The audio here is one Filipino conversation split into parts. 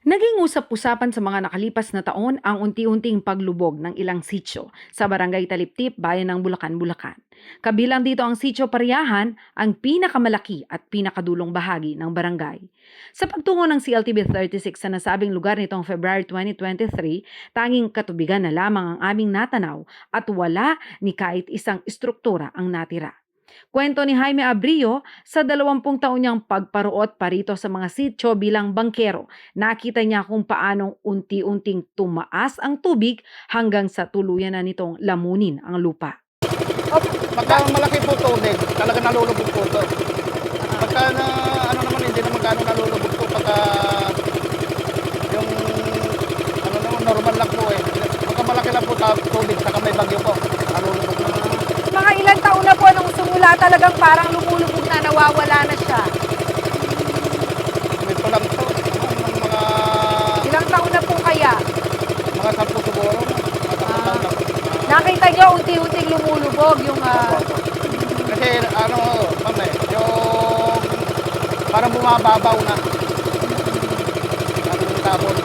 Naging usap-usapan sa mga nakalipas na taon ang unti-unting paglubog ng ilang sityo sa Barangay Taliptip, Bayan ng Bulacan, Bulacan. Kabilang dito ang Sitio Pariahan, ang pinakamalaki at pinakadulong bahagi ng barangay. Sa pagtungo ng CLTV 36 sa nasabing lugar nitong February 2023, tanging katubigan na lamang ang aming natanaw at wala ni kahit isang istruktura ang natira. Kwento ni Jaime Abrillo, sa 20 taon niyang pagparuot parito sa mga sityo bilang bangkero, nakita niya kung paanong unti-unting tumaas ang tubig hanggang sa tuluyan na nitong lamunin ang lupa. Pagka malaki po tubig, talaga nalulubog po ito. Pagka na, ano naman, hindi naman gaano nalulubog po. Pagka yung, ano naman, normal lang po eh. Pagka malaki lang po tubig, saka may bagyo po, nalulubog na. Mga ilang taon na po nung sumula talagang parang lumulubog na, nawawala na siya. Ito lang po, mga, Ilang taon na po kaya? mga 10 siguro. Mga 10 taon na po. Nakita niyo unti-unting lumulubog yung... Kasi ano, ma'am eh, yung parang bumababaw na. Ang tabon.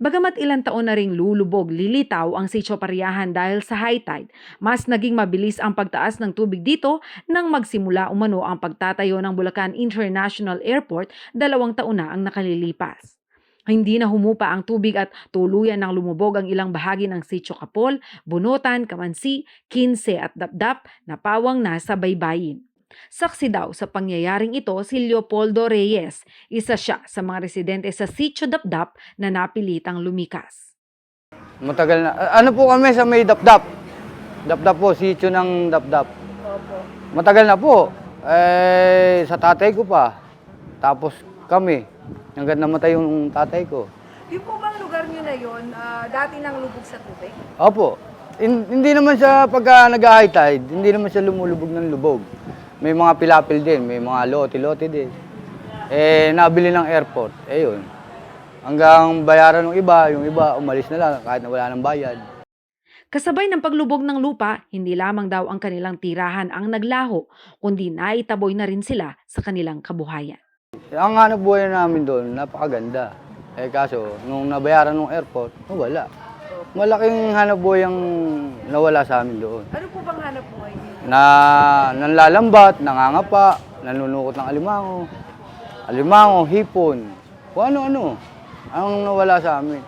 Bagamat ilang taon na ring lulubog, lilitaw ang Sitio Pariahan dahil sa high tide, mas naging mabilis ang pagtaas ng tubig dito nang magsimula umano ang pagtatayo ng Bulacan International Airport 2 taon na ang nakalilipas. Hindi na humupa ang tubig at tuluyan ng lumubog ang ilang bahagi ng Sitio Kapol, Bunutan, Kamansi, Kinse at Dapdap na pawang na sa baybayin. Saksi daw sa pangyayaring ito si Leopoldo Reyes, isa siya sa mga residente sa Sitio Dapdap na napilitang lumikas. Matagal na. Ano po kami sa may Dapdap? Dapdap po, sitio ng Dapdap. Matagal na po. Sa tatay ko pa. Tapos kami. Hanggang namatay yung tatay ko. Yung po bang lugar niyo na yun, dati nang lubog sa tubig? Opo. Hindi naman siya pagka nag-high tide, hindi naman siya lumulubog ng lubog. May mga pilapil din, may mga lote-lote din. Nabili ng airport. Yun. Hanggang bayaran ng iba, yung iba umalis na lang kahit na wala ng bayad. Kasabay ng paglubog ng lupa, hindi lamang daw ang kanilang tirahan ang naglaho, kundi naitaboy na rin sila sa kanilang kabuhayan. Ang hanap buhay namin doon, napakaganda. Kaso, nung nabayaran ng airport, wala. Malaking hanap buhay ang nawala sa amin doon. Ano po bang hanap buhay niyo? Nanlalambat, nangangapa, nanunukot ng alimango, hipon, kung ano-ano. Ang nawala sa amin.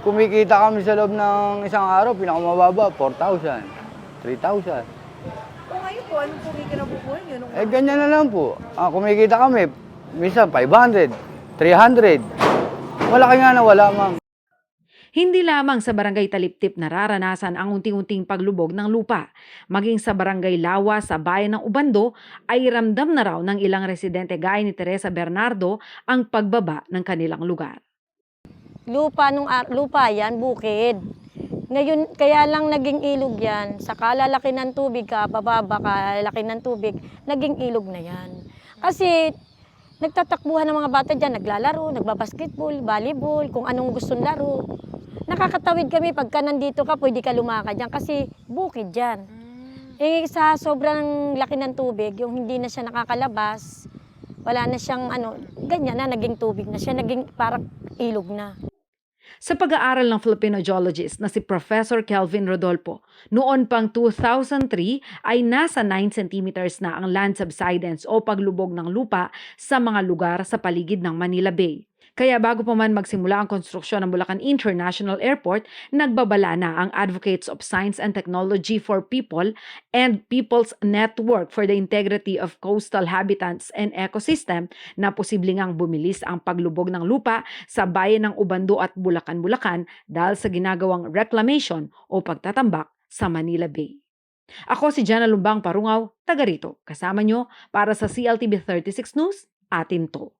Kumikita kami sa loob ng isang araw, pinakamababa, 4,000, 3,000. O ngayon po, anong po kinabubuhay niyo? Ganyan na lang po. Kumikita kami, minsan 500, 300. Malaki nga nawala, ma'am. Hindi lamang sa Barangay Taliptip nararanasan ang unti-unting paglubog ng lupa. Maging sa Barangay Lawa sa bayan ng Ubando ay ramdam na raw ng ilang residente gaya ni Teresa Bernardo ang pagbaba ng kanilang lugar. Lupa yan, bukid. Ngayon, kaya lang naging ilog yan. Saka lalaki ng tubig ka, bababa ka, lalaki ng tubig, naging ilog na yan. Kasi nagtatakbuhan ng mga bata dyan, naglalaro, nagbabasketball, volleyball, kung anong gustong laro. Nakakatawid kami pagka nandito ka, pwede ka lumakad dyan kasi bukid dyan. Sa sobrang laki ng tubig, yung hindi na siya nakakalabas, wala na siyang ganyan na, naging tubig na siya, naging parang ilog na. Sa pag-aaral ng Filipino geologist na si Professor Kelvin Rodolfo, noon pang 2003 ay nasa 9 centimeters na ang land subsidence o paglubog ng lupa sa mga lugar sa paligid ng Manila Bay. Kaya bago pa man magsimula ang konstruksyon ng Bulacan International Airport, nagbabala na ang Advocates of Science and Technology for People and People's Network for the Integrity of Coastal Habitats and Ecosystem na posibleng ang bumilis ang paglubog ng lupa sa bayan ng Ubando at Bulacan, dahil sa ginagawang reclamation o pagtatambak sa Manila Bay. Ako si Jana Lumbang Parungaw, taga rito. Kasama nyo para sa CLTV 36 News, atin to.